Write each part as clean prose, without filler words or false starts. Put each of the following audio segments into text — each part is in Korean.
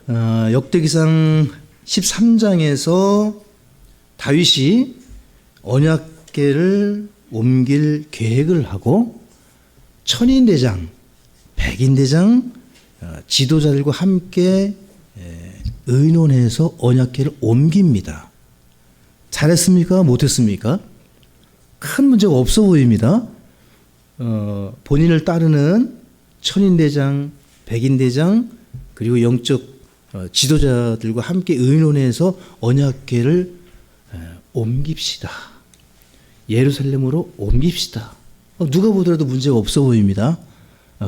역대기상 13장에서 다윗이 언약궤를 옮길 계획을 하고 천인대장, 백인대장, 지도자들과 함께 의논해서 언약궤를 옮깁니다. 잘했습니까? 못했습니까? 큰 문제가 없어 보입니다. 본인을 따르는 천인대장, 백인대장, 그리고 영적 지도자들과 함께 의논해서 언약궤를 옮깁시다. 예루살렘으로 옮깁시다. 누가 보더라도 문제가 없어 보입니다.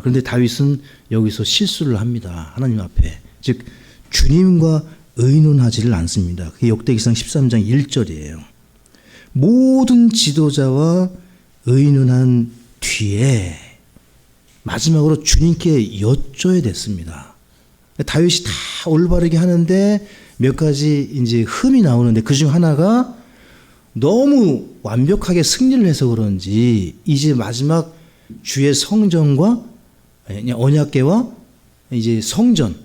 그런데 다윗은 여기서 실수를 합니다. 하나님 앞에. 즉 주님과 의논하지를 않습니다. 그게 역대기상 13장 1절이에요. 모든 지도자와 의논한 뒤에 마지막으로 주님께 여쭤야 됐습니다. 다윗이 다 올바르게 하는데 몇 가지 이제 흠이 나오는데 그 중 하나가 너무 완벽하게 승리를 해서 그런지 이제 마지막 주의 성전과 언약궤와 이제 성전을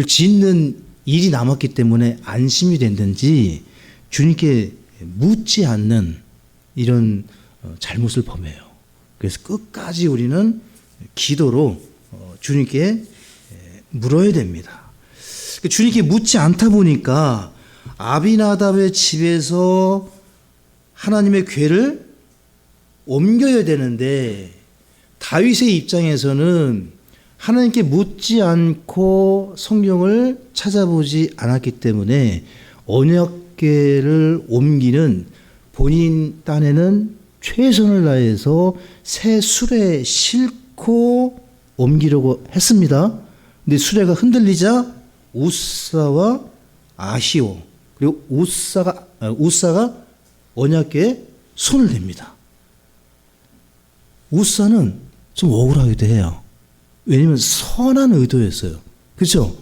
짓는 일이 남았기 때문에 안심이 됐는지 주님께 묻지 않는 이런 잘못을 범해요. 그래서 끝까지 우리는 기도로 주님께 물어야 됩니다. 주님께 묻지 않다 보니까 아비나답의 집에서 하나님의 궤를 옮겨야 되는데 다윗의 입장에서는 하나님께 묻지 않고 성경을 찾아보지 않았기 때문에 언약궤를 옮기는 본인 딴에는 최선을 다해서 새 수레에 싣고 옮기려고 했습니다. 근데 수레가 흔들리자 우사와 아히오 그리고 우사가 언약궤에 손을 댑니다. 우사는 좀 억울하기도 해요. 왜냐하면 선한 의도였어요. 그렇죠?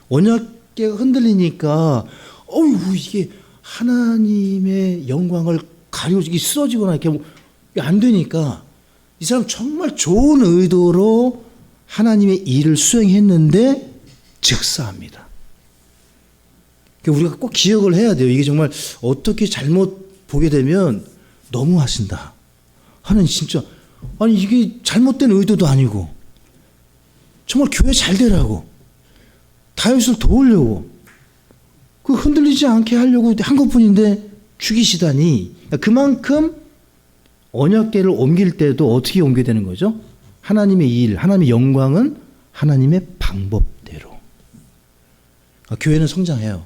언약궤가 흔들리니까 이게 하나님의 영광을 가려지기 쓰러지거나 이렇게 안 되니까 이 사람 정말 좋은 의도로 하나님의 일을 수행했는데 즉사합니다. 우리가 꼭 기억을 해야 돼요. 이게 정말 어떻게 잘못 보게 되면 너무하신다. 하나님 진짜 이게 잘못된 의도도 아니고 정말 교회 잘 되라고 다윗을 도우려고 그 흔들리지 않게 하려고 한 것뿐인데 죽이시다니. 그만큼 언약궤를 옮길 때도 어떻게 옮겨야 되는 거죠? 하나님의 일, 하나님의 영광은 하나님의 방법대로. 교회는 성장해요.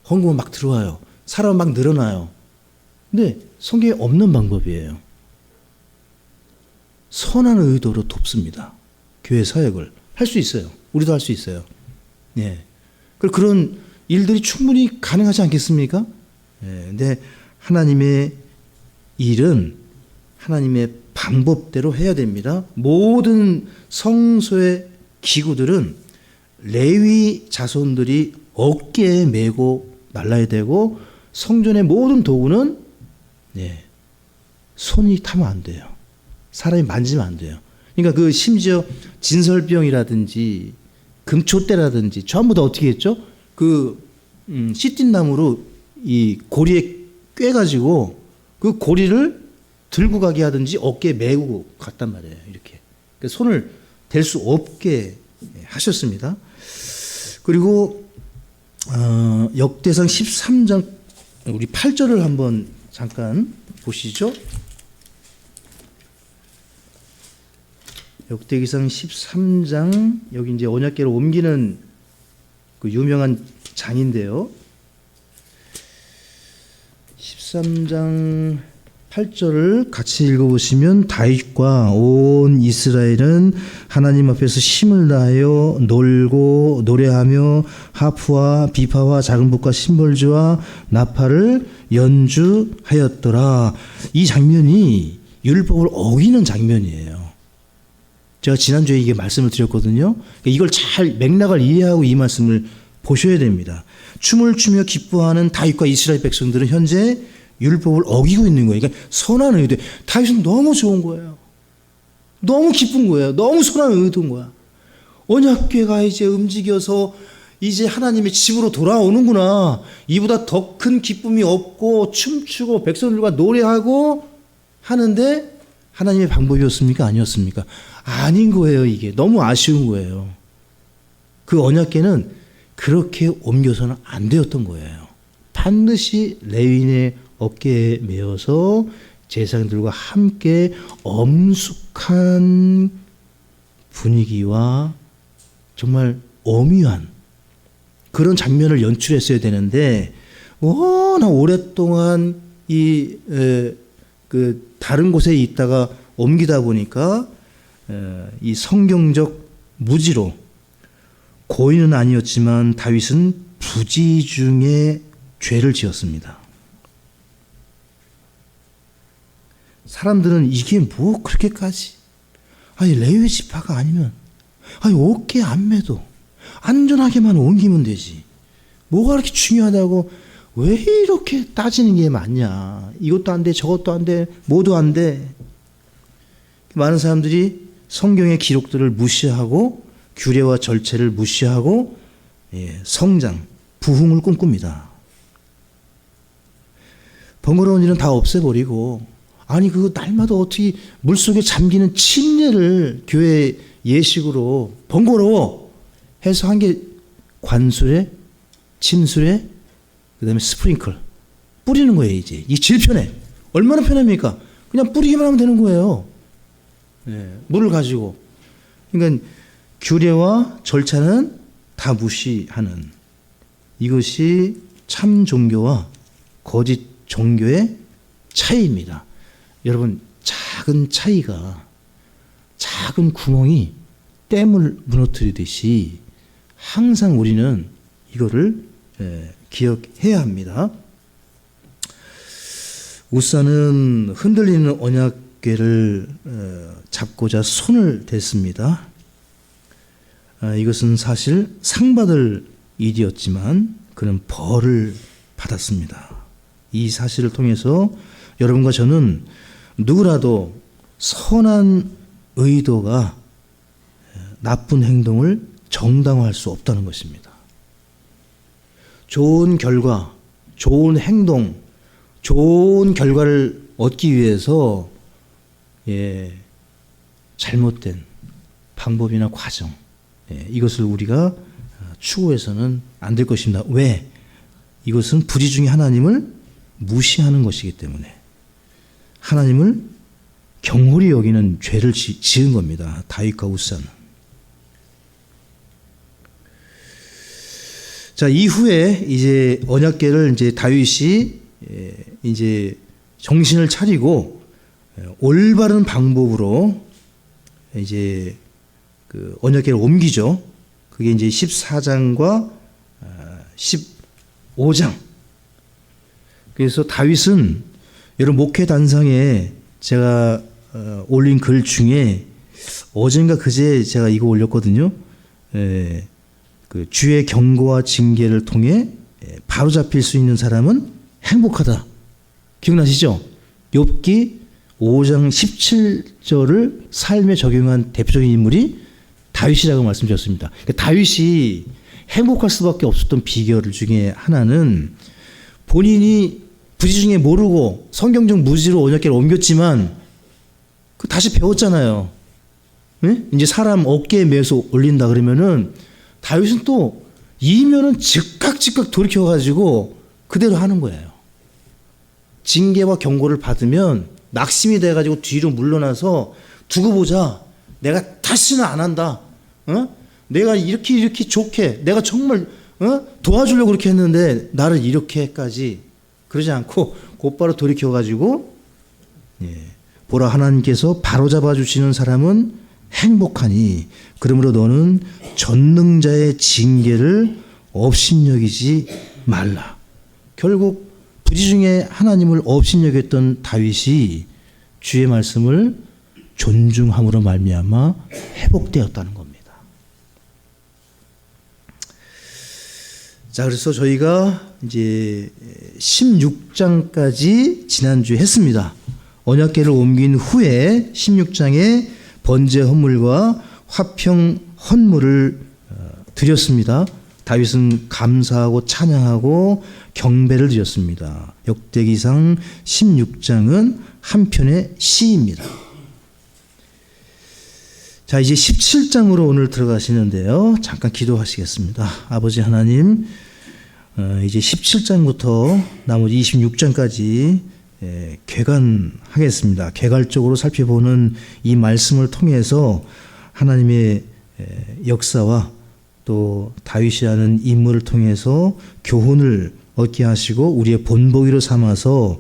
헌금은 막 들어와요. 사람은 막 늘어나요. 근데 성경에 없는 방법이에요. 선한 의도로 돕습니다. 교회 사역을 할 수 있어요. 우리도 할 수 있어요. 예. 그런 일들이 충분히 가능하지 않겠습니까? 예. 근데 하나님의 일은 하나님의 방법대로 해야 됩니다. 모든 성소의 기구들은 레위 자손들이 어깨에 메고 날라야 되고 성전의 모든 도구는 손이 타면 안 돼요. 사람이 만지면 안 돼요. 그러니까 심지어 진설병이라든지 금초대라든지 전부 다 어떻게 했죠? 씨띠나무로 이 고리에 꿰가지고 그 고리를 들고 가게 하든지 어깨에 메고 갔단 말이에요. 이렇게. 그러니까 손을 댈 수 없게 하셨습니다. 그리고 역대상 13장 우리 8절을 한번 잠깐 보시죠. 역대기상 13장 여기 이제 언약궤를 옮기는 그 유명한 장인데요. 13장 8절을 같이 읽어보시면 다윗과 온 이스라엘은 하나님 앞에서 힘을 다하여 놀고 노래하며 하프와 비파와 작은 북과 심벌주와 나팔을 연주하였더라. 이 장면이 율법을 어기는 장면이에요. 제가 지난주에 이게 말씀을 드렸거든요. 이걸 잘 맥락을 이해하고 이 말씀을 보셔야 됩니다. 춤을 추며 기뻐하는 다윗과 이스라엘 백성들은 현재 율법을 어기고 있는 거예요. 그러니까 선한 의도. 다윗은 너무 좋은 거예요. 너무 기쁜 거예요. 너무 선한 의도인 거야. 언약궤가 이제 움직여서 이제 하나님의 집으로 돌아오는구나. 이보다 더 큰 기쁨이 없고 춤추고 백성들과 노래하고 하는데 하나님의 방법이었습니까? 아니었습니까? 아닌 거예요. 이게 너무 아쉬운 거예요. 그 언약궤는 그렇게 옮겨서는 안 되었던 거예요. 반드시 레위인의 어깨에 메어서 제사장들과 함께 엄숙한 분위기와 정말 엄유한 그런 장면을 연출했어야 되는데 워낙 오랫동안 그 다른 곳에 있다가 옮기다 보니까 이 성경적 무지로 고인은 아니었지만 다윗은 부지 중에 죄를 지었습니다. 사람들은 이게 뭐 그렇게까지 아니 레위 지파가 아니면 아니 어깨 안 매도 안전하게만 옮기면 되지 뭐가 그렇게 중요하다고 왜 이렇게 따지는 게 맞냐. 이것도 안 돼 저것도 안 돼 뭐도 안 돼. 많은 사람들이 성경의 기록들을 무시하고 규례와 절차를 무시하고 성장, 부흥을 꿈꿉니다. 번거로운 일은 다 없애버리고 아니 그거 날마다 어떻게 물속에 잠기는 침례를 교회 예식으로 번거로워 해서 한 게 관수례, 침수례, 그 다음에 스프링클 뿌리는 거예요. 이제 이 제일 편해. 얼마나 편합니까? 그냥 뿌리기만 하면 되는 거예요. 물을 가지고. 그러니까 규례와 절차는 다 무시하는 이것이 참 종교와 거짓 종교의 차이입니다. 여러분 작은 차이가 작은 구멍이 댐을 무너뜨리듯이 항상 우리는 이거를 기억해야 합니다. 우사는 흔들리는 언약궤를 잡고자 손을 댔습니다. 이것은 사실 상받을 일이었지만 그는 벌을 받았습니다. 이 사실을 통해서 여러분과 저는 누구라도 선한 의도가 나쁜 행동을 정당화할 수 없다는 것입니다. 좋은 결과, 좋은 행동, 좋은 결과를 얻기 위해서 잘못된 방법이나 과정 이것을 우리가 추구해서는 안 될 것입니다. 왜? 이것은 부지 중에 하나님을 무시하는 것이기 때문에 하나님을 경홀히 여기는 죄를 지은 겁니다. 다윗과 우사는. 자, 이후에 이제 언약궤를 이제 다윗이 이제 정신을 차리고 올바른 방법으로 이제 그 언약궤를 옮기죠. 그게 이제 14장과 15장. 그래서 다윗은 여러분 목회 단상에 제가 올린 글 중에 어젠가 그제 제가 이거 올렸거든요. 그 주의 경고와 징계를 통해 바로잡힐 수 있는 사람은 행복하다. 기억나시죠? 욥기 5장 17절을 삶에 적용한 대표적인 인물이 다윗이라고 말씀드렸습니다. 그러니까 다윗이 행복할 수밖에 없었던 비결 중에 하나는 본인이 부지 중에 모르고 성경적 무지로 언약궤를 옮겼지만 그 다시 배웠잖아요. 네? 이제 사람 어깨에 매서 올린다 그러면은 다윗은 또 이면은 즉각 돌이켜가지고 그대로 하는 거예요. 징계와 경고를 받으면 낙심이 돼가지고 뒤로 물러나서 두고 보자. 내가 다시는 안 한다. 내가 이렇게 좋게 내가 정말 도와주려고 그렇게 했는데 나를 이렇게까지 그러지 않고 곧바로 돌이켜가지고 보라 하나님께서 바로잡아 주시는 사람은 행복하니 그러므로 너는 전능자의 징계를 업신여기지 말라. 결국 부지 중에 하나님을 업신여겼던 다윗이 주의 말씀을 존중함으로 말미암아 회복되었다는 겁니다. 자, 그래서 저희가 이제 16장까지 지난주에 했습니다. 언약궤를 옮긴 후에 16장에 번제 헌물과 화평 헌물을 드렸습니다. 다윗은 감사하고 찬양하고 경배를 드렸습니다. 역대기상 16장은 한 편의 시입니다. 자, 이제 17장으로 오늘 들어가시는데요. 잠깐 기도하시겠습니다. 아버지 하나님, 이제 17장부터 나머지 26장까지 개관하겠습니다. 개괄적으로 살펴보는 이 말씀을 통해서 하나님의 역사와 또 다윗이라는 인물을 통해서 교훈을 얻게 하시고 우리의 본보기로 삼아서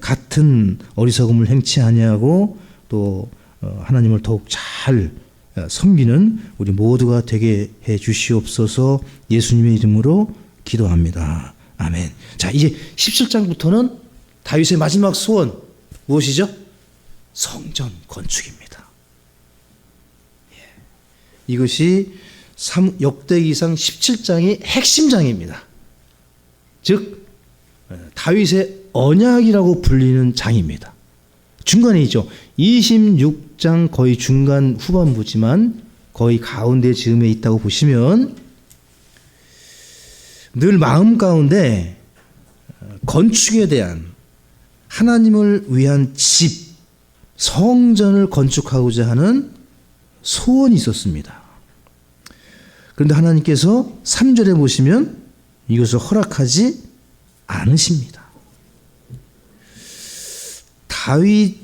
같은 어리석음을 행치 아니하고 또 하나님을 더욱 잘 섬기는 우리 모두가 되게 해 주시옵소서. 예수님의 이름으로 기도합니다. 아멘. 자, 이제 17장부터는 다윗의 마지막 소원 무엇이죠? 성전 건축입니다. 이것이 역대기상 17장의 핵심장입니다. 즉 다윗의 언약이라고 불리는 장입니다. 중간에 있죠. 26장 거의 중간 후반부지만 거의 가운데 즈음에 있다고 보시면 늘 마음 가운데 건축에 대한 하나님을 위한 집, 성전을 건축하고자 하는 소원이 있었습니다. 그런데 하나님께서 3절에 보시면 이것을 허락하지 않으십니다. 다윗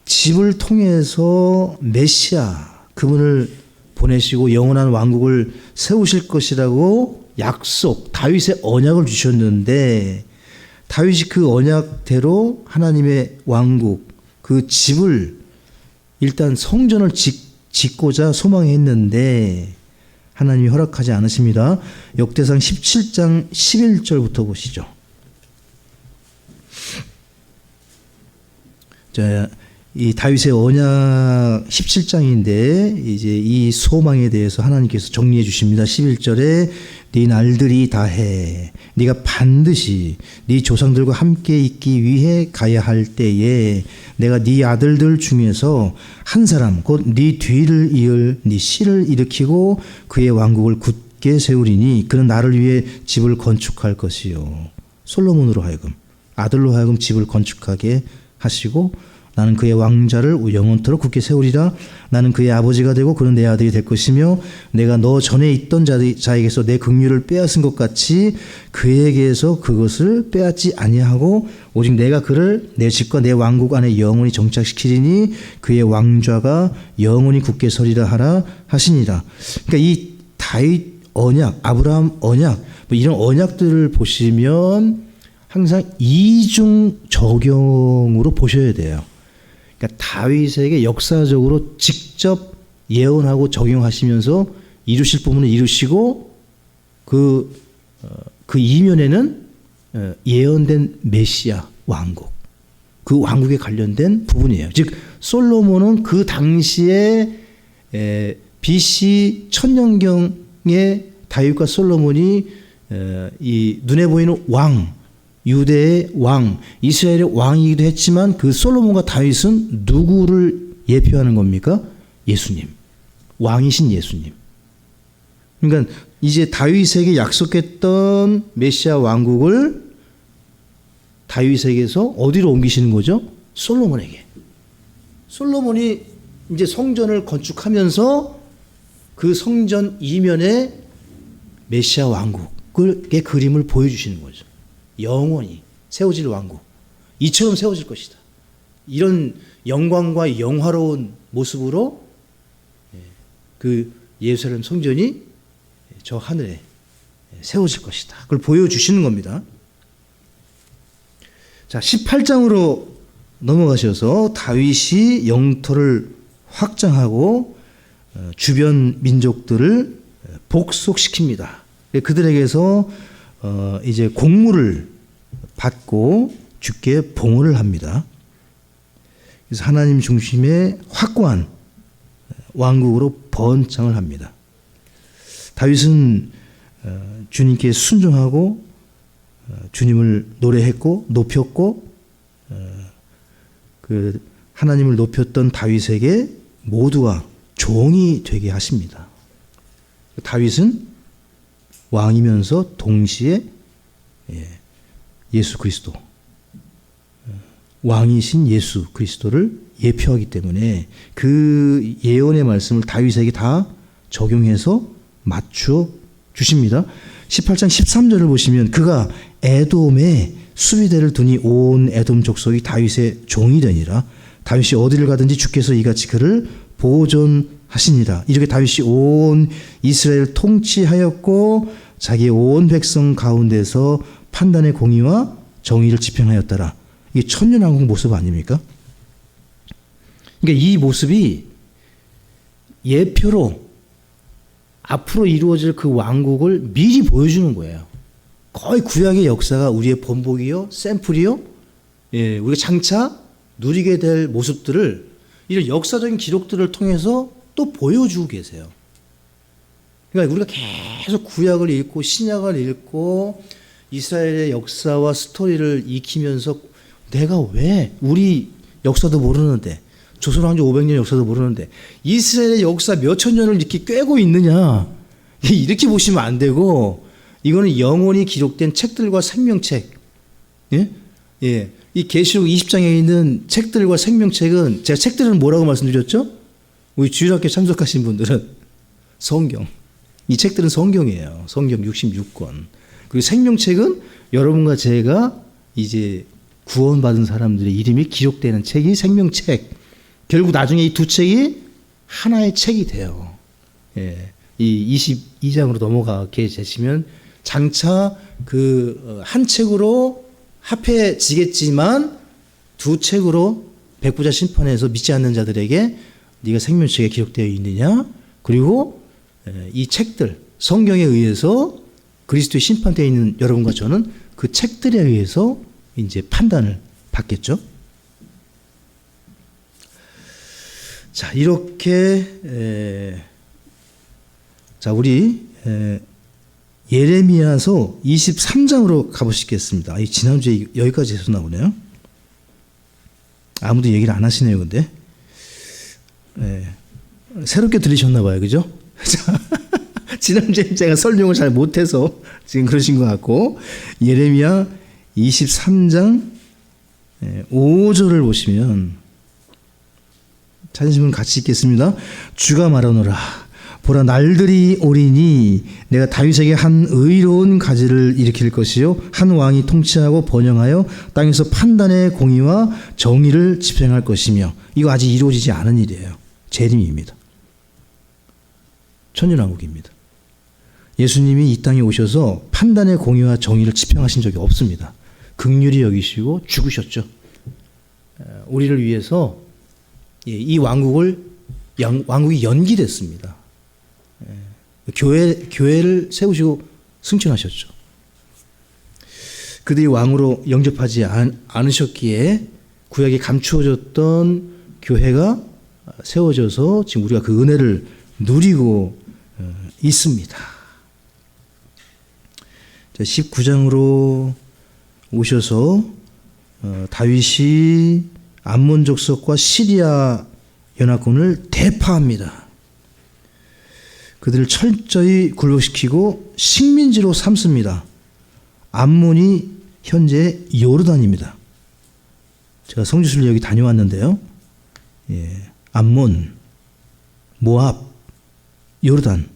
집을 통해서 메시아 그분을 보내시고 영원한 왕국을 세우실 것이라고 약속, 다윗의 언약을 주셨는데 다윗이 그 언약대로 하나님의 왕국, 그 집을 일단 성전을 짓고자 소망했는데 하나님이 허락하지 않으십니다. 역대상 17장 11절부터 보시죠. 자, 이 다윗의 언약 17장인데 이제 이 소망에 대해서 하나님께서 정리해 주십니다. 11절에 네 날들이 다해 네가 반드시 네 조상들과 함께 있기 위해 가야 할 때에 내가 네 아들들 중에서 한 사람 곧 네 뒤를 이을 네 씨를 일으키고 그의 왕국을 굳게 세우리니 그는 나를 위해 집을 건축할 것이요. 솔로몬으로 하여금 아들로 하여금 집을 건축하게 하시고 나는 그의 왕자를 영원토록 굳게 세우리라. 나는 그의 아버지가 되고 그는 내 아들이 될 것이며 내가 너 전에 있던 자에게서 내 긍휼을 빼앗은 것 같이 그에게서 그것을 빼앗지 아니하고 오직 내가 그를 내 집과 내 왕국 안에 영원히 정착시키리니 그의 왕좌가 영원히 굳게 서리라 하라 하시니라. 그러니까 이 다윗 언약, 아브라함 언약 뭐 이런 언약들을 보시면 항상 이중 적용으로 보셔야 돼요. 그러니까 다윗에게 역사적으로 직접 예언하고 적용하시면서 이루실 부분을 이루시고 그 이면에는 예언된 메시아 왕국, 그 왕국에 관련된 부분이에요. 즉 솔로몬은 그 당시에 BC 천년경에 다윗과 솔로몬이 이 눈에 보이는 왕, 유대의 왕, 이스라엘의 왕이기도 했지만 그 솔로몬과 다윗은 누구를 예표하는 겁니까? 예수님. 왕이신 예수님. 그러니까 이제 다윗에게 약속했던 메시아 왕국을 다윗에게서 어디로 옮기시는 거죠? 솔로몬에게. 솔로몬이 이제 성전을 건축하면서 그 성전 이면에 메시아 왕국의 그림을 보여주시는 거죠. 영원히 세워질 왕국, 이처럼 세워질 것이다. 이런 영광과 영화로운 모습으로 그 예루살렘 성전이 저 하늘에 세워질 것이다. 그걸 보여주시는 겁니다. 자, 18장으로 넘어가셔서 다윗이 영토를 확장하고 주변 민족들을 복속시킵니다. 그들에게서 이제 공물을 받고 주께 봉헌을 합니다. 그래서 하나님 중심의 확고한 왕국으로 번창을 합니다. 다윗은 주님께 순종하고 주님을 노래했고 높였고 그 하나님을 높였던 다윗에게 모두가 종이 되게 하십니다. 다윗은 왕이면서 동시에 예수 그리스도, 왕이신 예수 그리스도를 예표하기 때문에 그 예언의 말씀을 다윗에게 다 적용해서 맞추어 주십니다. 18장 13절을 보시면 그가 에돔에 수비대를 두니 온 에돔 족속이 다윗의 종이 되니라. 다윗이 어디를 가든지 주께서 이같이 그를 보존하시니라. 이렇게 다윗이 온 이스라엘을 통치하였고 자기의 온 백성 가운데서 판단의 공의와 정의를 집행하였더라. 이게 천년왕국 모습 아닙니까? 그러니까 이 모습이 예표로 앞으로 이루어질 그 왕국을 미리 보여주는 거예요. 거의 구약의 역사가 우리의 본보기요, 샘플이요, 우리가 장차 누리게 될 모습들을 이런 역사적인 기록들을 통해서 또 보여주고 계세요. 그러니까 우리가 계속 구약을 읽고 신약을 읽고 이스라엘의 역사와 스토리를 익히면서 내가 왜 우리 역사도 모르는데 조선 왕조 500년 역사도 모르는데 이스라엘의 역사 몇천 년을 이렇게 꿰고 있느냐, 이렇게 보시면 안 되고 이거는 영원히 기록된 책들과 생명책, 이 계시록 20장에 있는 책들과 생명책은 제가 책들은 뭐라고 말씀드렸죠? 우리 주일학교 참석하신 분들은 성경, 이 책들은 성경이에요. 성경 66권. 그리고 생명책은 여러분과 제가 이제 구원받은 사람들의 이름이 기록되는 책이 생명책. 결국 나중에 이 두 책이 하나의 책이 돼요. 이 22장으로 넘어가게 되시면 장차 그 한 책으로 합해지겠지만 두 책으로 백부자 심판에서 믿지 않는 자들에게 네가 생명책에 기록되어 있느냐, 그리고 이 책들 성경에 의해서 그리스도의 심판되어 있는 여러분과 저는 그 책들에 의해서 이제 판단을 받겠죠. 자, 이렇게 자, 우리 예레미야서 23장으로 가보시겠습니다. 지난주에 여기까지 해서 나오네요. 아무도 얘기를 안 하시네요, 근데. 새롭게 들리셨나 봐요, 그죠? 지난주에 제가 설명을 잘 못해서 지금 그러신 것 같고, 예레미야 23장 5절을 보시면, 찾으시면 같이 읽겠습니다. 주가 말하노라. 보라, 날들이 오리니 내가 다윗에게 한 의로운 가지를 일으킬 것이요 한 왕이 통치하고 번영하여 땅에서 판단의 공의와 정의를 집행할 것이며. 이거 아직 이루어지지 않은 일이에요. 재림입니다. 천년왕국입니다. 예수님이 이 땅에 오셔서 판단의 공의와 정의를 집행하신 적이 없습니다. 긍휼히 여기시고 죽으셨죠. 우리를 위해서 이 왕국이 연기됐습니다. 교회를 세우시고 승천하셨죠. 그들이 왕으로 영접하지 않으셨기에 구약에 감추어졌던 교회가 세워져서 지금 우리가 그 은혜를 누리고 있습니다. 19장으로 오셔서 다윗이 암몬 족속과 시리아 연합군을 대파합니다. 그들을 철저히 굴복시키고 식민지로 삼습니다. 암몬이 현재 요르단입니다. 제가 성지순례 여기 다녀왔는데요. 암몬, 모압, 요르단,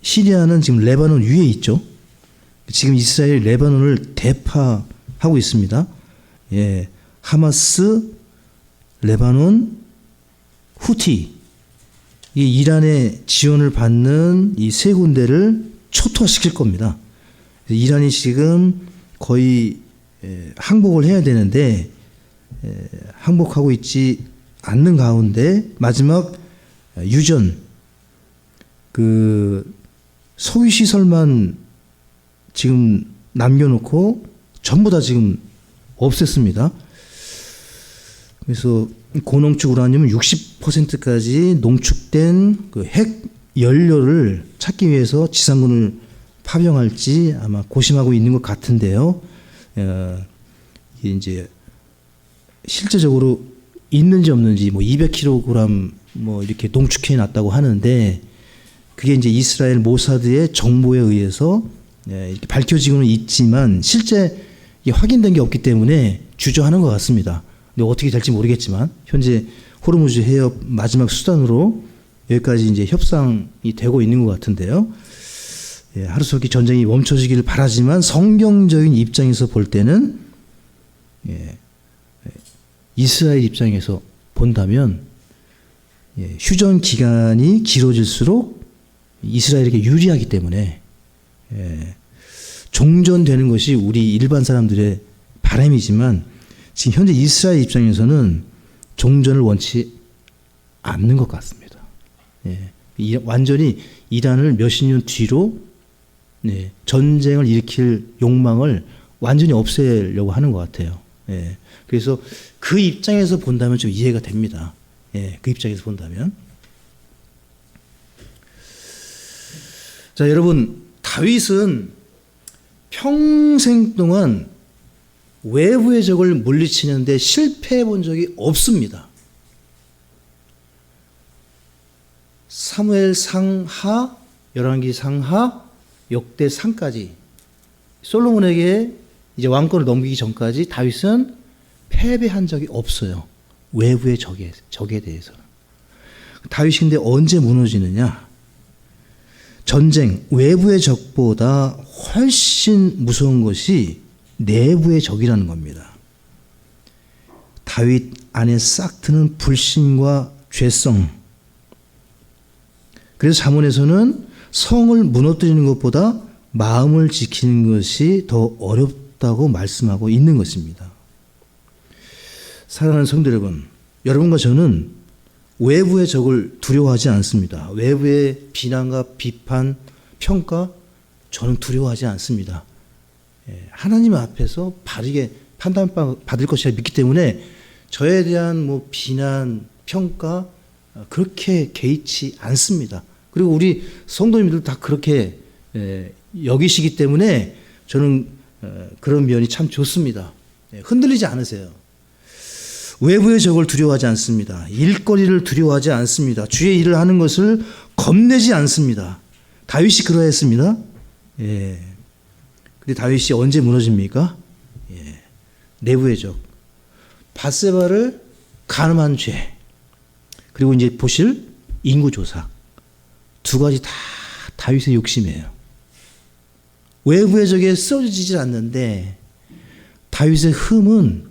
시리아는 지금 레바논 위에 있죠. 지금 이스라엘이 레바논을 대파하고 있습니다. 하마스, 레바논, 후티, 이 이란의 지원을 받는 이 세 군데를 초토화시킬 겁니다. 이란이 지금 거의 항복을 해야 되는데 항복하고 있지 않는 가운데 마지막 유전, 그 소위 시설만 지금 남겨놓고 전부 다 지금 없앴습니다. 그래서 고농축 우라늄은 60%까지 농축된 그 핵 연료를 찾기 위해서 지상군을 파병할지 아마 고심하고 있는 것 같은데요. 이게 이제 실제적으로 있는지 없는지 뭐 200kg 뭐 이렇게 농축해 놨다고 하는데 그게 이제 이스라엘 모사드의 정보에 의해서 이렇게 밝혀지고는 있지만 실제 이게 확인된 게 없기 때문에 주저하는 것 같습니다. 근데 어떻게 될지 모르겠지만 현재 호르무즈 해협 마지막 수단으로 여기까지 이제 협상이 되고 있는 것 같은데요. 하루속히 전쟁이 멈춰지기를 바라지만 성경적인 입장에서 볼 때는 이스라엘 입장에서 본다면 휴전 기간이 길어질수록 이스라엘에게 유리하기 때문에 종전되는 것이 우리 일반 사람들의 바람이지만 지금 현재 이스라엘 입장에서는 종전을 원치 않는 것 같습니다. 완전히 이란을 몇십 년 뒤로 전쟁을 일으킬 욕망을 완전히 없애려고 하는 것 같아요. 그래서 그 입장에서 본다면 좀 이해가 됩니다. 그 입장에서 본다면. 자, 여러분, 다윗은 평생 동안 외부의 적을 물리치는데 실패해 본 적이 없습니다. 사무엘 상하, 열왕기 상하, 역대 상까지 솔로몬에게 이제 왕권을 넘기기 전까지 다윗은 패배한 적이 없어요. 외부의 적에 대해서는. 다윗이 근데 언제 무너지느냐? 전쟁, 외부의 적보다 훨씬 무서운 것이 내부의 적이라는 겁니다. 다윗 안에 싹 트는 불신과 죄성. 그래서 잠언에서는 성을 무너뜨리는 것보다 마음을 지키는 것이 더 어렵다고 말씀하고 있는 것입니다. 사랑하는 성도 여러분, 여러분과 저는 외부의 적을 두려워하지 않습니다. 외부의 비난과 비판, 평가, 저는 두려워하지 않습니다. 하나님 앞에서 바르게 판단받을 것이라 믿기 때문에 저에 대한 뭐 비난, 평가 그렇게 개의치 않습니다. 그리고 우리 성도님들 다 그렇게 여기시기 때문에 저는 그런 면이 참 좋습니다. 흔들리지 않으세요. 외부의 적을 두려워하지 않습니다. 일거리를 두려워하지 않습니다. 주의 일을 하는 것을 겁내지 않습니다. 다윗이 그러했습니다. 근데 다윗이 언제 무너집니까? 내부의 적. 밧세바를 간음한 죄. 그리고 이제 보실 인구조사. 두 가지 다 다윗의 욕심이에요. 외부의 적에 쓰러지질 않는데 다윗의 흠은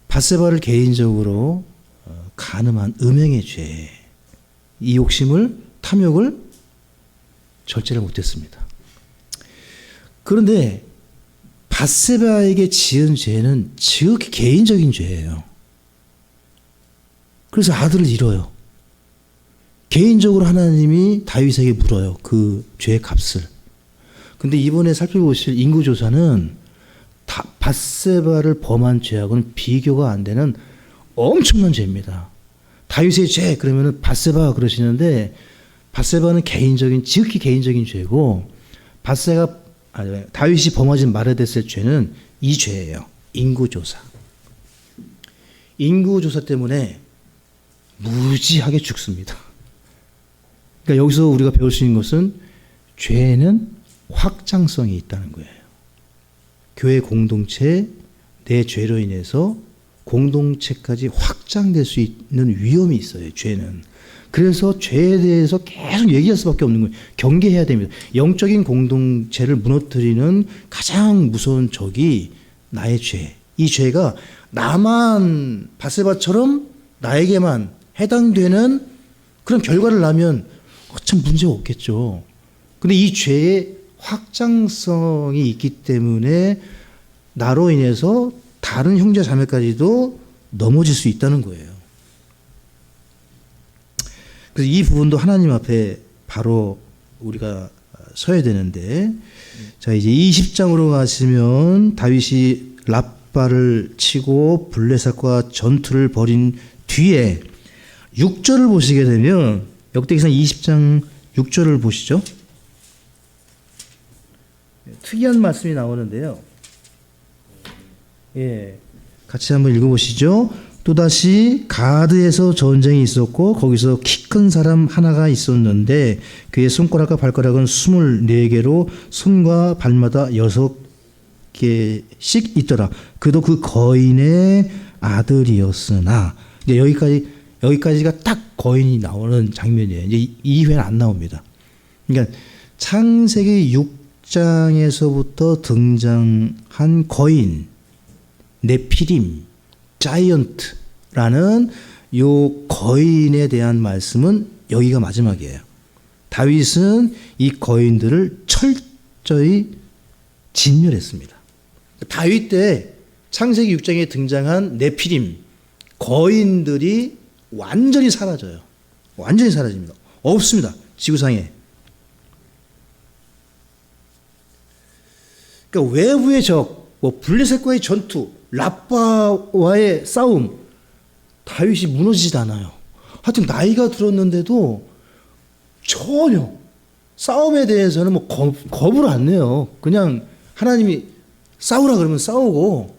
밧세바를 개인적으로 간음한 음행의 죄. 이 욕심을, 탐욕을 절제를 못했습니다. 그런데 밧세바에게 지은 죄는 지극히 개인적인 죄예요. 그래서 아들을 잃어요. 개인적으로 하나님이 다윗에게 물어요. 그 죄의 값을. 근데 이번에 살펴보실 인구조사는 밧세바를 범한 죄하고는 비교가 안 되는 엄청난 죄입니다. 다윗의 죄 그러면은 밧세바 그러시는데 밧세바는 지극히 개인적인 죄고 다윗이 범하진 말아야 됐을 죄는 이 죄예요. 인구조사. 인구조사 때문에 무지하게 죽습니다. 그러니까 여기서 우리가 배울 수 있는 것은 죄는 확장성이 있다는 거예요. 교회 공동체 내 죄로 인해서 공동체까지 확장될 수 있는 위험이 있어요. 죄는. 그래서 죄에 대해서 계속 얘기할 수밖에 없는 거예요. 경계해야 됩니다. 영적인 공동체를 무너뜨리는 가장 무서운 적이 나의 죄. 이 죄가 나만 밧세바처럼 나에게만 해당되는 그런 결과를 낳으면 참 문제가 없겠죠. 근데 이 죄의 확장성이 있기 때문에 나로 인해서 다른 형제 자매까지도 넘어질 수 있다는 거예요. 그래서 이 부분도 하나님 앞에 바로 우리가 서야 되는데, 자 이제 20장으로 가시면 다윗이 랍바를 치고 블레셋과 전투를 벌인 뒤에 6절을 보시게 되면 역대기상 20장 6절을 보시죠. 특이한 말씀이 나오는데요. 같이 한번 읽어보시죠. 또다시 가드에서 전쟁이 있었고 거기서 키 큰 사람 하나가 있었는데 그의 손가락과 발가락은 24개로 손과 발마다 6개씩 있더라. 그도 그 거인의 아들이었으나 이제 여기까지가 딱 거인이 나오는 장면이에요. 이제 이후에는 안 나옵니다. 그러니까 창세기 6장에서부터 등장한 거인, 네피림, 자이언트라는 요 거인에 대한 말씀은 여기가 마지막이에요. 다윗은 이 거인들을 철저히 진멸했습니다. 다윗 때 창세기 6장에 등장한 네피림, 거인들이 완전히 사라져요. 완전히 사라집니다. 없습니다. 지구상에. 그러니까 외부의 적, 뭐 블레셋과의 전투, 라빠와의 싸움, 다윗이 무너지지 않아요. 하여튼 나이가 들었는데도 전혀 싸움에 대해서는 뭐 겁을 안 내요. 그냥 하나님이 싸우라 그러면 싸우고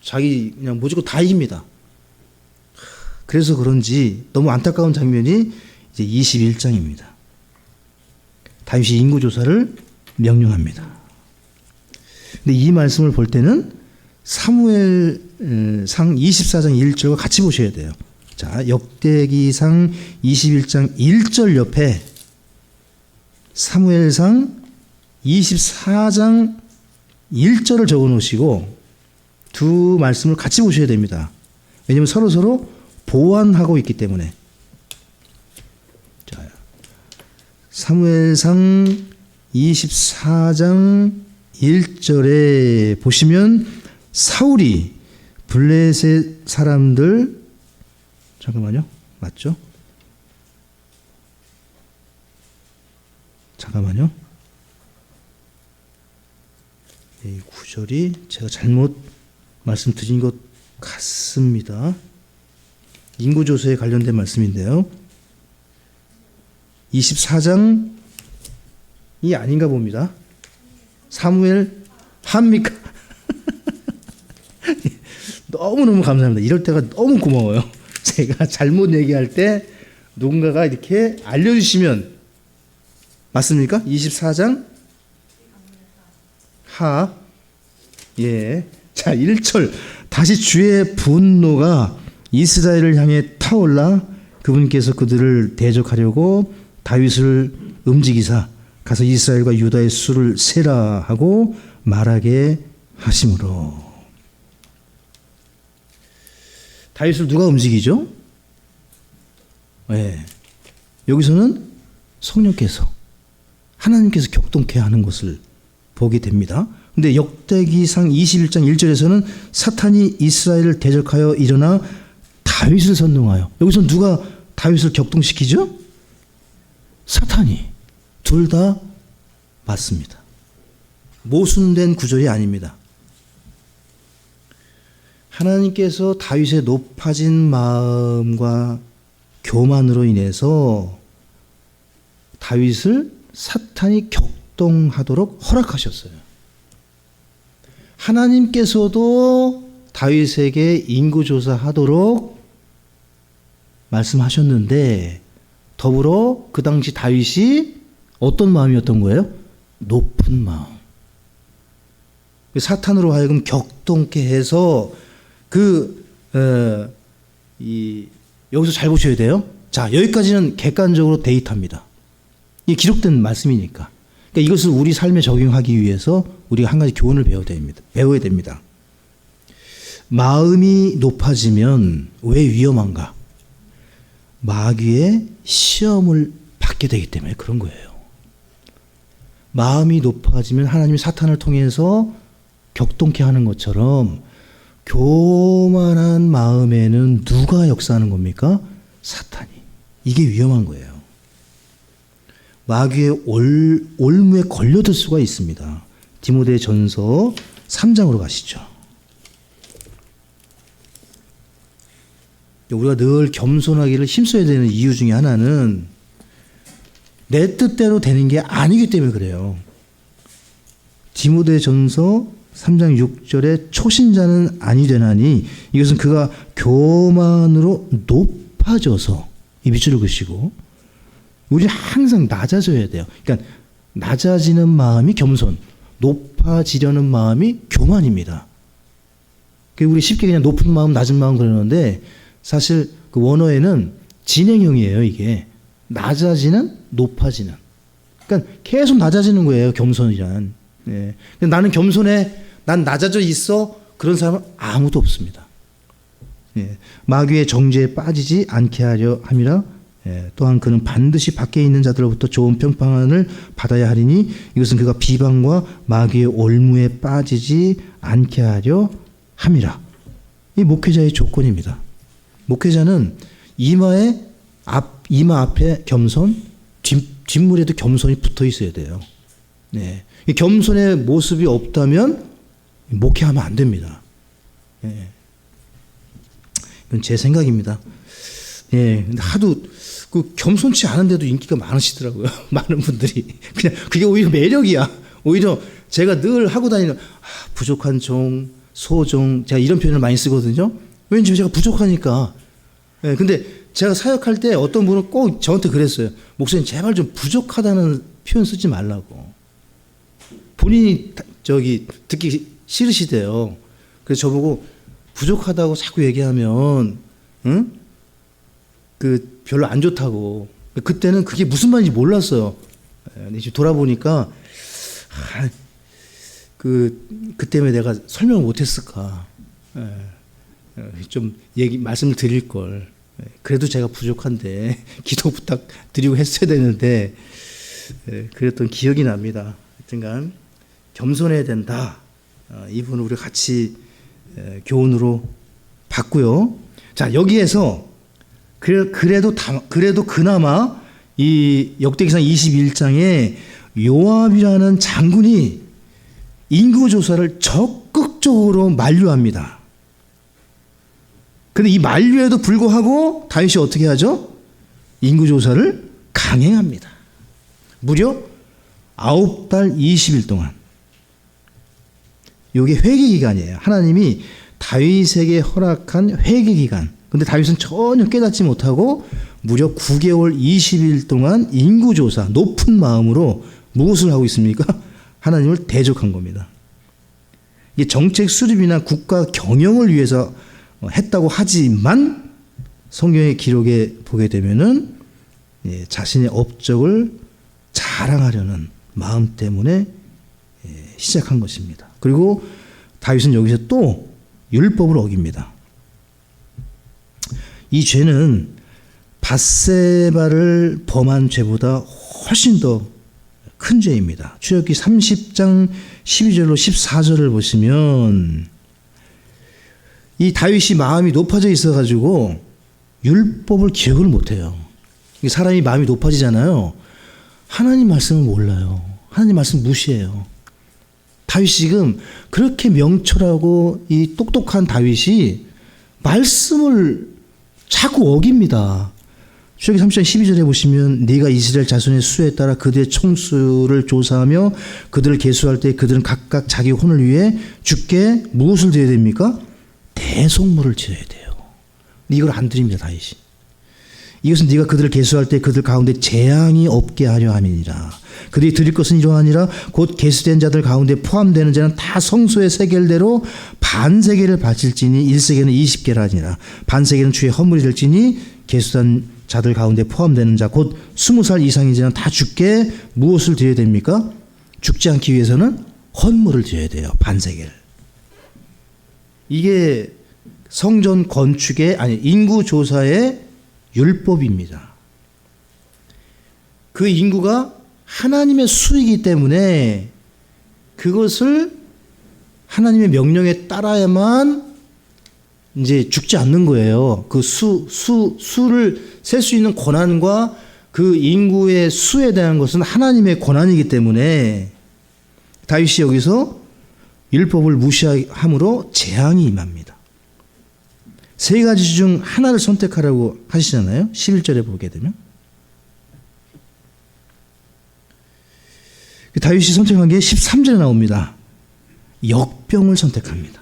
자기 그냥 무조건 다 이깁니다. 그래서 그런지 너무 안타까운 장면이 이제 21장입니다. 다윗이 인구조사를 명령합니다. 근데 이 말씀을 볼 때는 사무엘상 24장 1절과 같이 보셔야 돼요. 자, 역대기상 21장 1절 옆에 사무엘상 24장 1절을 적어 놓으시고 두 말씀을 같이 보셔야 됩니다. 왜냐하면 서로 보완하고 있기 때문에. 자, 사무엘상 24장 1절에 보시면 사울이 블레셋 사람들, 잠깐만요. 맞죠? 잠깐만요. 이 구절이 제가 잘못 말씀드린 것 같습니다. 인구조사에 관련된 말씀인데요. 24장이 아닌가 봅니다. 사무엘 합니까? 너무너무 감사합니다. 이럴 때가 너무 고마워요. 제가 잘못 얘기할 때 누군가가 이렇게 알려주시면 맞습니까? 24장 하. 예. 자, 1절. 다시 주의 분노가 이스라엘을 향해 타올라 그분께서 그들을 대적하려고 다윗을 움직이사 가서 이스라엘과 유다의 수를 세라 하고 말하게 하심으로. 다윗을 누가 움직이죠? 네. 여기서는 성령께서, 하나님께서 격동케 하는 것을 보게 됩니다. 근데 역대기상 21장 1절에서는 사탄이 이스라엘을 대적하여 일어나 다윗을 선동하여. 여기서 누가 다윗을 격동시키죠? 사탄이. 둘 다 맞습니다. 모순된 구절이 아닙니다. 하나님께서 다윗의 높아진 마음과 교만으로 인해서 다윗을 사탄이 격동하도록 허락하셨어요. 하나님께서도 다윗에게 인구조사하도록 말씀하셨는데 더불어 그 당시 다윗이 어떤 마음이었던 거예요? 높은 마음. 사탄으로 하여금 격동케 해서 여기서 잘 보셔야 돼요. 자, 여기까지는 객관적으로 데이터입니다. 이게 기록된 말씀이니까. 그러니까 이것을 우리 삶에 적용하기 위해서 우리가 한 가지 교훈을 배워야 됩니다. 마음이 높아지면 왜 위험한가? 마귀의 시험을 받게 되기 때문에 그런 거예요. 마음이 높아지면 하나님이 사탄을 통해서 격동케 하는 것처럼 교만한 마음에는 누가 역사하는 겁니까? 사탄이. 이게 위험한 거예요. 마귀의 올무에 걸려들 수가 있습니다. 디모데전서 3장으로 가시죠. 우리가 늘 겸손하기를 힘써야 되는 이유 중에 하나는 내 뜻대로 되는 게 아니기 때문에 그래요. 디모데전서 3장 6절에 초신자는 아니 되나니 이것은 그가 교만으로 높아져서 이 밑줄을 그으시고 우리 항상 낮아져야 돼요. 그러니까 낮아지는 마음이 겸손, 높아지려는 마음이 교만입니다. 우리 쉽게 그냥 높은 마음, 낮은 마음 그러는데 사실 그 원어에는 진행형이에요. 이게 낮아지는, 높아지는. 그러니까 계속 낮아지는 거예요. 겸손이란. 예. 나는 겸손해, 난 낮아져 있어. 그런 사람은 아무도 없습니다. 예. 마귀의 정죄에 빠지지 않게 하려 함이라. 예. 또한 그는 반드시 밖에 있는 자들로부터 좋은 평판을 받아야 하리니 이것은 그가 비방과 마귀의 올무에 빠지지 않게 하려 함이라. 이 목회자의 조건입니다. 목회자는 이마 앞에 겸손, 뒷물에도 겸손이 붙어 있어야 돼요. 네. 이 겸손의 모습이 없다면 목회하면 안 됩니다. 네. 이건 제 생각입니다. 예. 근데 하도 그 겸손치 않은데도 인기가 많으시더라고요. 많은 분들이. 그냥 그게 오히려 매력이야. 오히려 제가 늘 하고 다니는 부족한 종, 소종, 제가 이런 표현을 많이 쓰거든요. 왠지 제가 부족하니까. 예. 근데 제가 사역할 때 어떤 분은 꼭 저한테 그랬어요. 목사님 제발 좀 부족하다는 표현 쓰지 말라고. 본인이 듣기 싫으시대요. 그래서 저보고 부족하다고 자꾸 얘기하면 응? 그 별로 안 좋다고. 그때는 그게 무슨 말인지 몰랐어요. 근데 지금 돌아보니까 그 때문에 내가 설명을 못했을까. 좀 말씀을 드릴 걸. 그래도 제가 부족한데 기도 부탁드리고 했어야 되는데 그랬던 기억이 납니다. 하여튼간 겸손해야 된다. 이 부분을 우리 같이 교훈으로 봤고요. 자, 여기에서 그래도 그나마 이 역대기상 21장에 요압이라는 장군이 인구조사를 적극적으로 만류합니다. 그런데 이 만류에도 불구하고 다윗이 어떻게 하죠? 인구조사를 강행합니다. 무려 9달 20일 동안. 이게 회개기간이에요. 하나님이 다윗에게 허락한 회개기간. 근데 다윗은 전혀 깨닫지 못하고 무려 9개월 20일 동안 인구조사, 높은 마음으로 무엇을 하고 있습니까? 하나님을 대적한 겁니다. 이게 정책 수립이나 국가 경영을 위해서 했다고 하지만 성경의 기록에 보게 되면은 자신의 업적을 자랑하려는 마음 때문에 시작한 것입니다. 그리고 다윗은 여기서 또 율법을 어깁니다. 이 죄는 밧세바를 범한 죄보다 훨씬 더 큰 죄입니다. 출애굽기 30장 12절로 14절을 보시면 이 다윗이 마음이 높아져 있어가지고 율법을 기억을 못해요. 사람이 마음이 높아지잖아요. 하나님 말씀을 몰라요. 하나님 말씀 무시해요. 다윗이 지금 그렇게 명철하고 이 똑똑한 다윗이 말씀을 자꾸 어깁니다. 출애굽기 30장 12절에 보시면 네가 이스라엘 자손의 수에 따라 그들의 총수를 조사하며 그들을 계수할 때 그들은 각각 자기 혼을 위해 주께 무엇을 드려야 됩니까? 대속물을 드려야 돼요. 이걸 안 드립니다. 다윗이. 이것은 네가 그들을 계수할 때 그들 가운데 재앙이 없게 하려 함이니라. 그들이 드릴 것은 이러하니라. 곧 계수된 자들 가운데 포함되는 자는 다 성소의 세겔대로 반세겔을 바칠지니 1세겔은 20개라 하니라. 반세겔은 주의 헌물이 될지니 계수된 자들 가운데 포함되는 자 곧 20살 이상인 자는 다 주께 무엇을 드려야 됩니까? 죽지 않기 위해서는 헌물을 드려야 돼요. 반세겔. 이게 성전 건축의 인구 조사의 율법입니다. 그 인구가 하나님의 수이기 때문에 그것을 하나님의 명령에 따라야만 이제 죽지 않는 거예요. 그 수를 셀 수 있는 권한과 그 인구의 수에 대한 것은 하나님의 권한이기 때문에 다윗이 여기서 율법을 무시함으로 재앙이 임합니다. 세 가지 중 하나를 선택하라고 하시잖아요. 11절에 보게 되면. 다윗이 선택한 게 13절에 나옵니다. 역병을 선택합니다.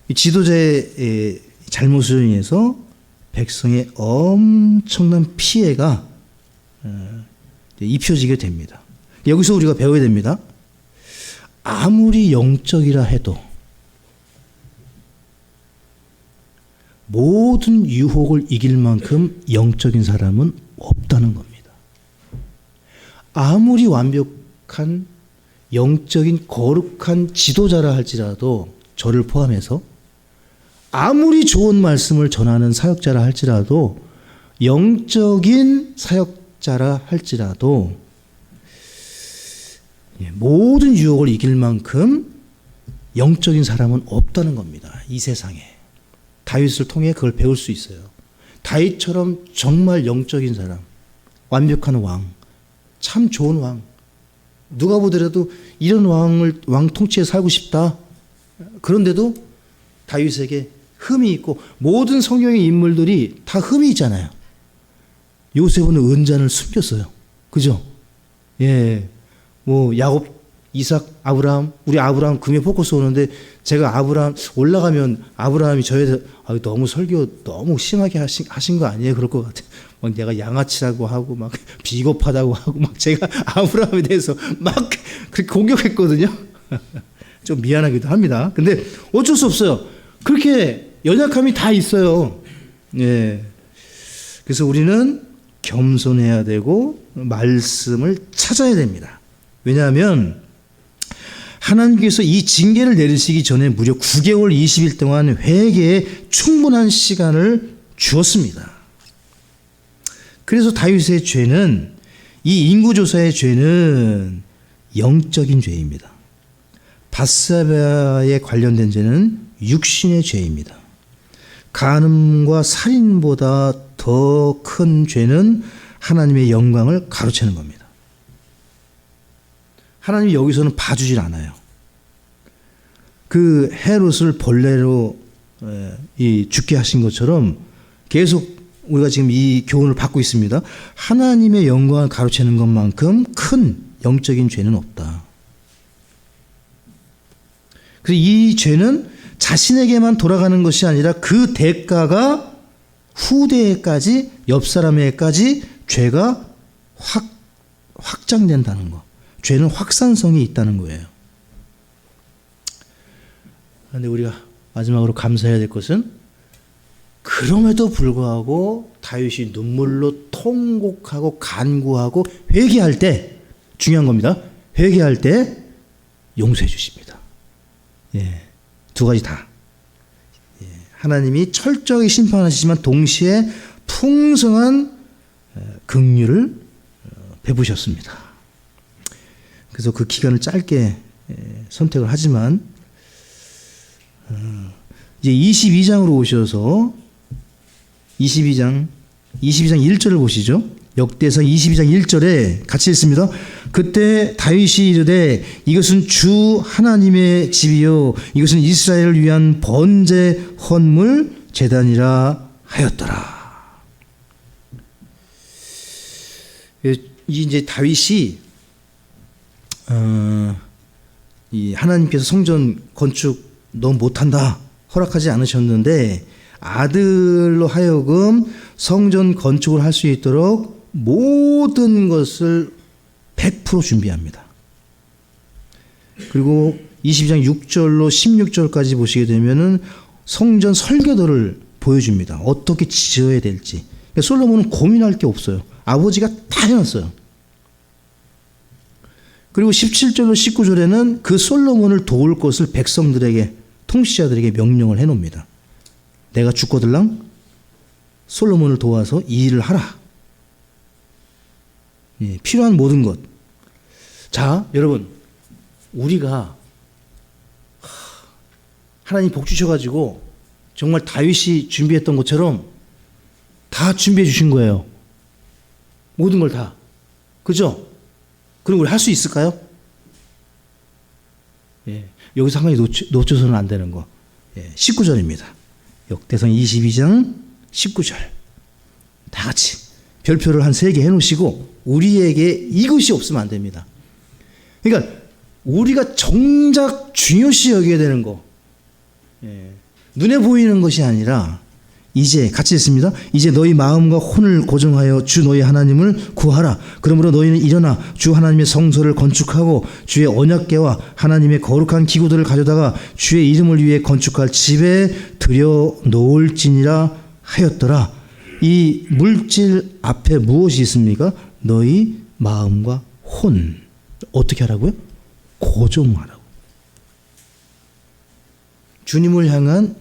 이 지도자의 잘못으로 인해서 백성의 엄청난 피해가 입혀지게 됩니다. 여기서 우리가 배워야 됩니다. 아무리 영적이라 해도 모든 유혹을 이길 만큼 영적인 사람은 없다는 겁니다. 아무리 완벽한 영적인 거룩한 지도자라 할지라도, 저를 포함해서 아무리 좋은 말씀을 전하는 사역자라 할지라도, 영적인 사역자라 할지라도 모든 유혹을 이길 만큼 영적인 사람은 없다는 겁니다. 이 세상에. 다윗을 통해 그걸 배울 수 있어요. 다윗처럼 정말 영적인 사람, 완벽한 왕, 참 좋은 왕, 누가 보더라도 이런 왕 통치에 살고 싶다. 그런데도 다윗에게 흠이 있고, 모든 성경의 인물들이 다 흠이 있잖아요. 요셉은 은잔을 숨겼어요. 그죠? 예. 뭐 야곱, 이삭, 아브라함, 우리 아브라함 금요 포커스 오는데, 제가 아브라함 올라가면 아브라함이 저에 대해서 너무 설교 너무 심하게 하신 거 아니에요? 그럴 것 같아요. 막 내가 양아치라고 하고 막 비겁하다고 하고 막 제가 아브라함에 대해서 막 그렇게 공격했거든요. 좀 미안하기도 합니다. 근데 어쩔 수 없어요. 그렇게 연약함이 다 있어요. 예. 그래서 우리는 겸손해야 되고 말씀을 찾아야 됩니다. 왜냐하면 하나님께서 이 징계를 내리시기 전에 무려 9개월 20일 동안 회개에 충분한 시간을 주었습니다. 그래서 다윗의 죄는, 이 인구조사의 죄는 영적인 죄입니다. 밧세바에 관련된 죄는 육신의 죄입니다. 간음과 살인보다 더 큰 죄는 하나님의 영광을 가로채는 겁니다. 하나님이 여기서는 봐주질 않아요. 그 헤롯을 벌레로 죽게 하신 것처럼 계속 우리가 지금 이 교훈을 받고 있습니다. 하나님의 영광을 가로채는 것만큼 큰 영적인 죄는 없다. 그래서 이 죄는 자신에게만 돌아가는 것이 아니라 그 대가가 후대에까지, 옆 사람에게까지 죄가 확장된다는 거. 죄는 확산성이 있다는 거예요. 그런데 우리가 마지막으로 감사해야 될 것은, 그럼에도 불구하고 다윗이 눈물로 통곡하고 간구하고 회개할 때, 중요한 겁니다. 회개할 때 용서해 주십니다. 예, 두 가지 다. 예, 하나님이 철저히 심판하시지만 동시에 풍성한 긍휼을 베푸셨습니다. 그래서 그 기간을 짧게 선택을 하지만, 이제 22장으로 오셔서 22장 1절을 보시죠. 역대상 22장 1절에 같이 읽습니다. 그때 다윗이 이르되 이것은 주 하나님의 집이요 이것은 이스라엘을 위한 번제 헌물 제단이라 하였더라. 이제 다윗이 이 하나님께서 성전 건축 너 못한다 허락하지 않으셨는데, 아들로 하여금 성전 건축을 할 수 있도록 모든 것을 100% 준비합니다. 그리고 22장 6절로 16절까지 보시게 되면은 성전 설계도를 보여줍니다. 어떻게 지어야 될지. 그러니까 솔로몬은 고민할 게 없어요. 아버지가 다 해놨어요. 그리고 17절로 19절에는 그 솔로몬을 도울 것을 백성들에게, 통치자들에게 명령을 해놓습니다. 내가 죽거들랑 솔로몬을 도와서 이 일을 하라. 예, 필요한 모든 것. 자, 여러분, 우리가 하나님 복 주셔가지고 정말 다윗이 준비했던 것처럼 다 준비해 주신 거예요. 모든 걸 다. 그죠? 그럼 우리 할 수 있을까요? 예, 여기서 한 가지 놓쳐서는 안 되는 거. 예, 19절입니다. 역대상 22장 19절. 다 같이 별표를 한 3개 해놓으시고, 우리에게 이것이 없으면 안 됩니다. 그러니까 우리가 정작 중요시 여겨야 되는 거. 예, 눈에 보이는 것이 아니라 이제 같이 있습니다. 이제 너희 마음과 혼을 고정하여 주 너희 하나님을 구하라. 그러므로 너희는 일어나 주 하나님의 성소를 건축하고 주의 언약궤와 하나님의 거룩한 기구들을 가져다가 주의 이름을 위해 건축할 집에 들여 놓을지니라 하였더라. 이 물질 앞에 무엇이 있습니까? 너희 마음과 혼. 어떻게 하라고요? 고정하라고. 주님을 향한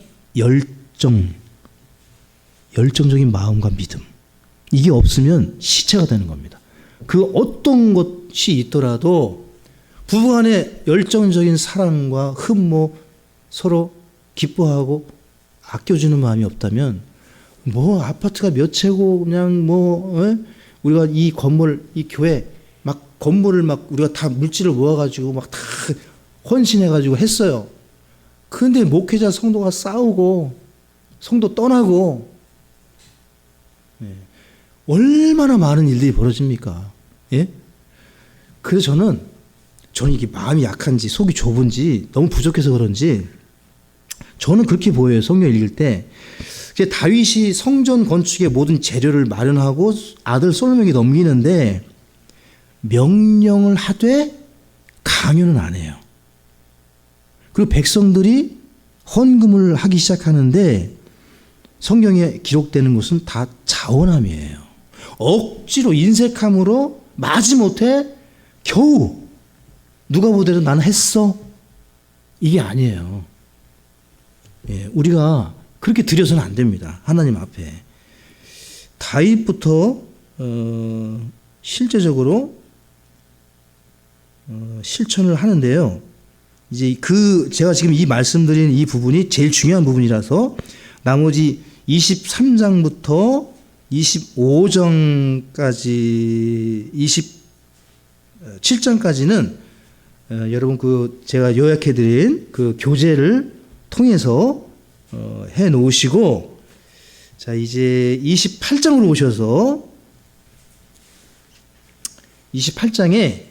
열정적인 마음과 믿음. 이게 없으면 시체가 되는 겁니다. 그 어떤 것이 있더라도 부부간에 열정적인 사랑과 흠모, 서로 기뻐하고 아껴주는 마음이 없다면 뭐 아파트가 몇 채고 그냥 우리가 이 건물, 이 교회 막 건물을 막 우리가 다 물질을 모아가지고 막 다 헌신해가지고 했어요. 그런데 목회자 성도가 싸우고 성도 떠나고 얼마나 많은 일들이 벌어집니까? 예? 그래서 저는 이게 마음이 약한지 속이 좁은지 너무 부족해서 그런지 저는 그렇게 보여요. 성경 읽을 때. 다윗이 성전 건축의 모든 재료를 마련하고 아들 솔로몬에게 넘기는데 명령을 하되 강요는 안 해요. 그리고 백성들이 헌금을 하기 시작하는데 성경에 기록되는 것은 다 자원함이에요. 억지로 인색함으로 마지못해 겨우 누가 보더라도 나는 했어. 이게 아니에요. 예, 우리가 그렇게 드려서는 안 됩니다. 하나님 앞에. 다윗부터 실제적으로 실천을 하는데요. 이제 제가 지금 이 말씀드린 이 부분이 제일 중요한 부분이라서 나머지 23장부터 25장까지 27장까지는 여러분 제가 요약해드린 그 교재를 통해서 해 놓으시고, 자, 이제 28장으로 오셔서 28장에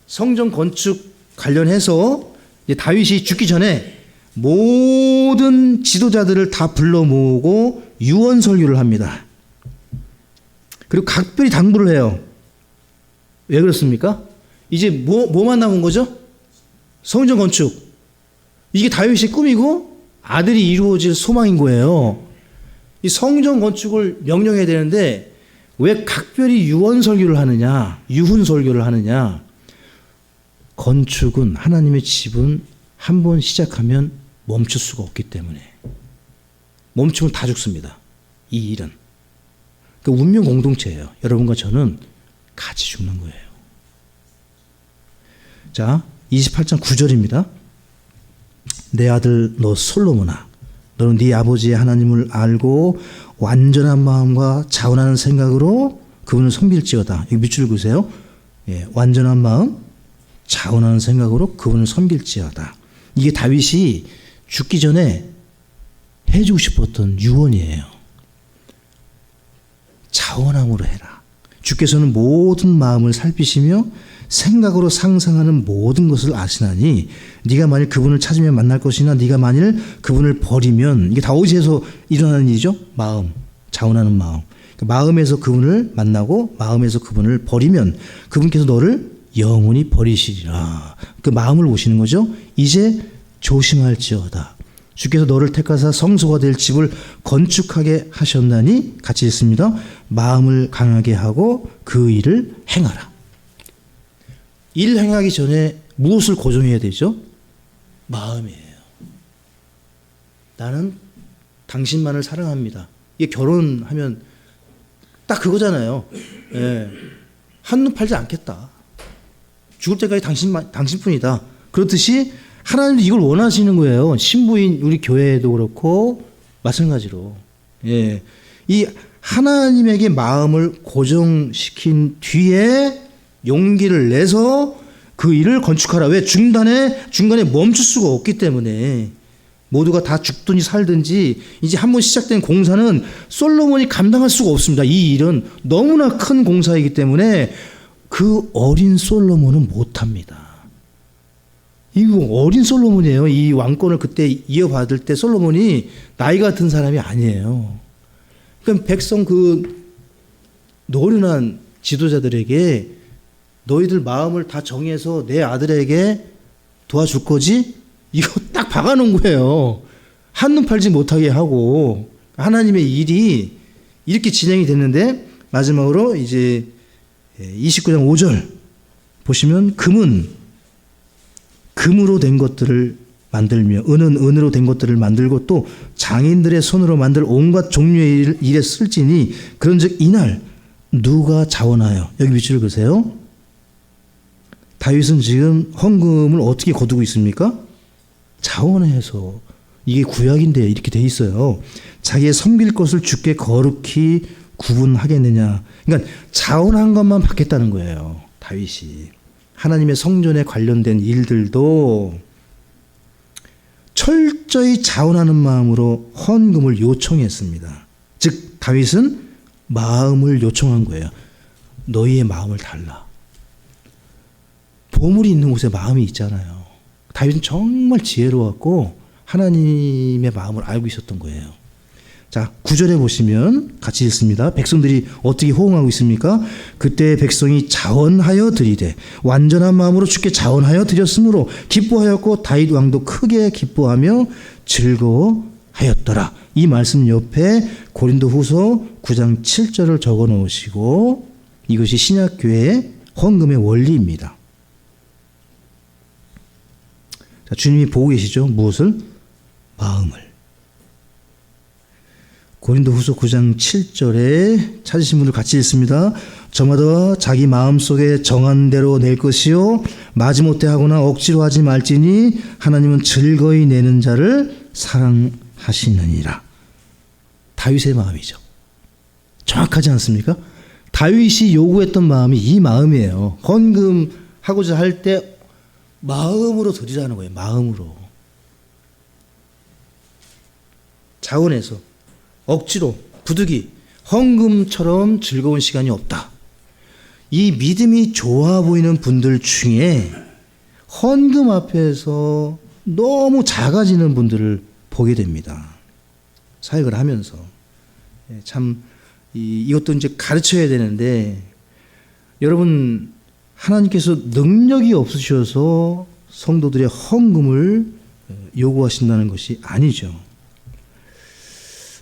성전 건축 관련해서 다윗이 죽기 전에 모든 지도자들을 다 불러 모으고 유언 설교를 합니다. 그리고 각별히 당부를 해요. 왜 그렇습니까? 이제 뭐만 남은 거죠? 성전 건축. 이게 다윗의 꿈이고 아들이 이루어질 소망인 거예요. 이 성전 건축을 명령해야 되는데 왜 각별히 유언 설교를 하느냐, 유훈 설교를 하느냐? 건축은, 하나님의 집은 한 번 시작하면 멈출 수가 없기 때문에. 멈추면 다 죽습니다. 이 일은. 그 운명 공동체예요. 여러분과 저는 같이 죽는 거예요. 자, 28장 9절입니다. 내 아들 너 솔로몬아, 너는 네 아버지의 하나님을 알고 완전한 마음과 자원하는 생각으로 그분을 섬길지어다. 여기 밑줄 그으세요. 예, 완전한 마음, 자원하는 생각으로 그분을 섬길지어다. 이게 다윗이 죽기 전에 해주고 싶었던 유언이에요. 자원함으로 해라. 주께서는 모든 마음을 살피시며 생각으로 상상하는 모든 것을 아시나니 네가 만일 그분을 찾으면 만날 것이나 네가 만일 그분을 버리면, 이게 다윗에서 일어나는 일이죠. 마음, 자원하는 마음. 마음에서 그분을 만나고 마음에서 그분을 버리면 그분께서 너를 영원히 버리시리라. 그 마음을 보시는 거죠. 이제 조심할지어다. 주께서 너를 택하사 성소가 될 집을 건축하게 하셨나니, 같이 읽습니다. 마음을 강하게 하고 그 일을 행하라. 일 행하기 전에 무엇을 고정해야 되죠? 마음이에요. 나는 당신만을 사랑합니다. 이게 결혼하면 딱 그거잖아요. 예. 한눈 팔지 않겠다. 죽을 때까지 당신뿐이다. 그렇듯이 하나님도 이걸 원하시는 거예요. 신부인 우리 교회도 그렇고 마찬가지로. 예. 이 하나님에게 마음을 고정시킨 뒤에 용기를 내서 그 일을 건축하라. 왜? 중간에 멈출 수가 없기 때문에. 모두가 다 죽든지 살든지 이제 한번 시작된 공사는 솔로몬이 감당할 수가 없습니다. 이 일은 너무나 큰 공사이기 때문에 그 어린 솔로몬은 못합니다. 이거 어린 솔로몬이에요. 이 왕권을 그때 이어받을 때 솔로몬이 나이가 든 사람이 아니에요. 그러니까 백성 그 노련한 지도자들에게 너희들 마음을 다 정해서 내 아들에게 도와줄 거지? 이거 딱 박아놓은 거예요. 한눈 팔지 못하게 하고 하나님의 일이 이렇게 진행이 됐는데 마지막으로 이제 29장 5절 보시면 금으로 된 것들을 만들며 은은 은으로 된 것들을 만들고 또 장인들의 손으로 만들 온갖 종류의 일에 쓸지니 그런즉 이날 누가 자원하여 여기 밑줄을 그으세요. 다윗은 지금 헌금을 어떻게 거두고 있습니까? 자원해서 이게 구약인데 이렇게 돼 있어요. 자기의 섬길 것을 주께 거룩히 구분하겠느냐. 그러니까 자원한 것만 받겠다는 거예요. 다윗이. 하나님의 성전에 관련된 일들도 철저히 자원하는 마음으로 헌금을 요청했습니다. 즉 다윗은 마음을 요청한 거예요. 너희의 마음을 달라. 보물이 있는 곳에 마음이 있잖아요. 다윗은 정말 지혜로웠고 하나님의 마음을 알고 있었던 거예요. 자, 9절에 보시면 같이 읽습니다. 백성들이 어떻게 호응하고 있습니까? 그때 백성이 자원하여 드리되 완전한 마음으로 주께 자원하여 드렸으므로 기뻐하였고 다윗 왕도 크게 기뻐하며 즐거워하였더라. 이 말씀 옆에 고린도후서 9장 7절을 적어 놓으시고 이것이 신약교회의 헌금의 원리입니다. 자, 주님이 보고 계시죠? 무엇을? 마음을. 고린도후서 9장 7절에 찾으신 분들 같이 읽습니다. 저마다 자기 마음속에 정한 대로 낼 것이요 마지못해 하거나 억지로 하지 말지니 하나님은 즐거이 내는 자를 사랑하시느니라. 다윗의 마음이죠. 정확하지 않습니까? 다윗이 요구했던 마음이 이 마음이에요. 헌금하고자 할 때 마음으로 드리라는 거예요. 마음으로. 자원해서 억지로 부득이 헌금처럼 즐거운 시간이 없다. 이 믿음이 좋아 보이는 분들 중에 헌금 앞에서 너무 작아지는 분들을 보게 됩니다. 사역을 하면서. 참 이것도 이제 가르쳐야 되는데 여러분 하나님께서 능력이 없으셔서 성도들의 헌금을 요구하신다는 것이 아니죠.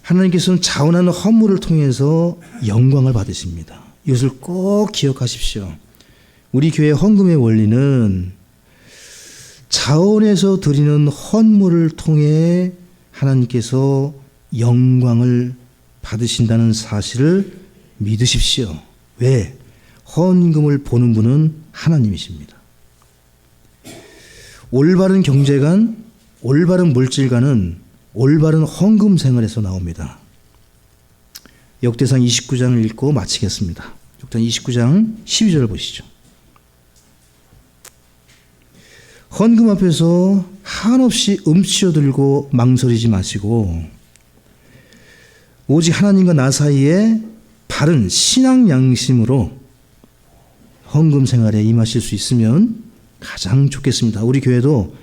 하나님께서는 자원하는 헌물을 통해서 영광을 받으십니다. 이것을 꼭 기억하십시오. 우리 교회 헌금의 원리는 자원해서 드리는 헌물을 통해 하나님께서 영광을 받으신다는 사실을 믿으십시오. 왜? 헌금을 보는 분은 하나님이십니다. 올바른 경제관, 올바른 물질관은 올바른 헌금 생활에서 나옵니다. 역대상 29장을 읽고 마치겠습니다. 역대상 29장 12절을 보시죠. 헌금 앞에서 한없이 움츠러들고 망설이지 마시고 오직 하나님과 나 사이에 바른 신앙 양심으로 헌금 생활에 임하실 수 있으면 가장 좋겠습니다. 우리 교회도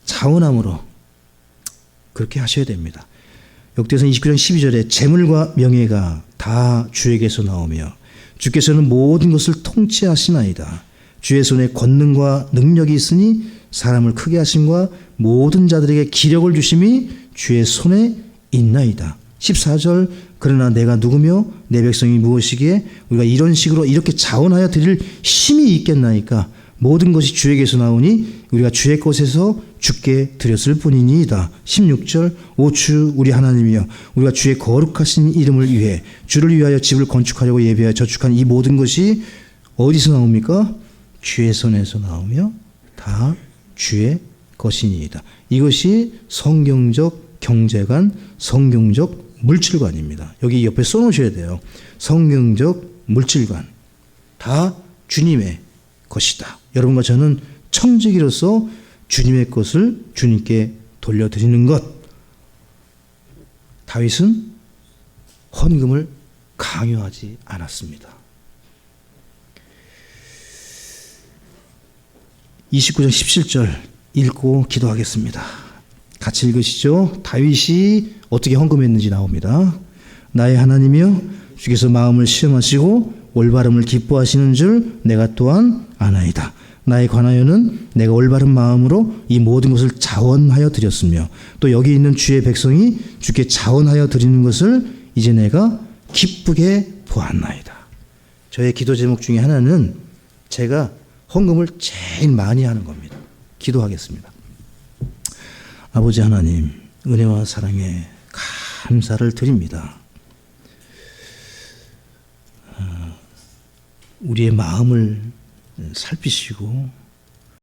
자원함으로 그렇게 하셔야 됩니다. 역대상 29장 12절에 재물과 명예가 다 주에게서 나오며 주께서는 모든 것을 통치하시나이다. 주의 손에 권능과 능력이 있으니 사람을 크게 하심과 모든 자들에게 기력을 주심이 주의 손에 있나이다. 14절 그러나 내가 누구며 내 백성이 무엇이기에 우리가 이런 식으로 이렇게 자원하여 드릴 힘이 있겠나이까. 모든 것이 주에게서 나오니 우리가 주의 것에서 주께 드렸을 뿐이니이다. 16절 오 주 우리 하나님이여 우리가 주의 거룩하신 이름을 위해 주를 위하여 집을 건축하려고 예비하여 저축한 이 모든 것이 어디서 나옵니까? 주의 손에서 나오며 다 주의 것이니이다. 이것이 성경적 경제관, 성경적 물질관입니다. 여기 옆에 써놓으셔야 돼요. 성경적 물질관. 다 주님의 것이다. 여러분과 저는 청지기로서 주님의 것을 주님께 돌려드리는 것. 다윗은 헌금을 강요하지 않았습니다. 29장 17절 읽고 기도하겠습니다. 같이 읽으시죠. 다윗이 어떻게 헌금했는지 나옵니다. 나의 하나님이여, 주께서 마음을 시험하시고 올바름을 기뻐하시는 줄 내가 또한 아나이다. 나에 관하여는 내가 올바른 마음으로 이 모든 것을 자원하여 드렸으며 또 여기 있는 주의 백성이 주께 자원하여 드리는 것을 이제 내가 기쁘게 보았나이다. 저의 기도 제목 중에 하나는 제가 헌금을 제일 많이 하는 겁니다. 기도하겠습니다. 아버지 하나님, 은혜와 사랑에 감사를 드립니다. 우리의 마음을 살피시고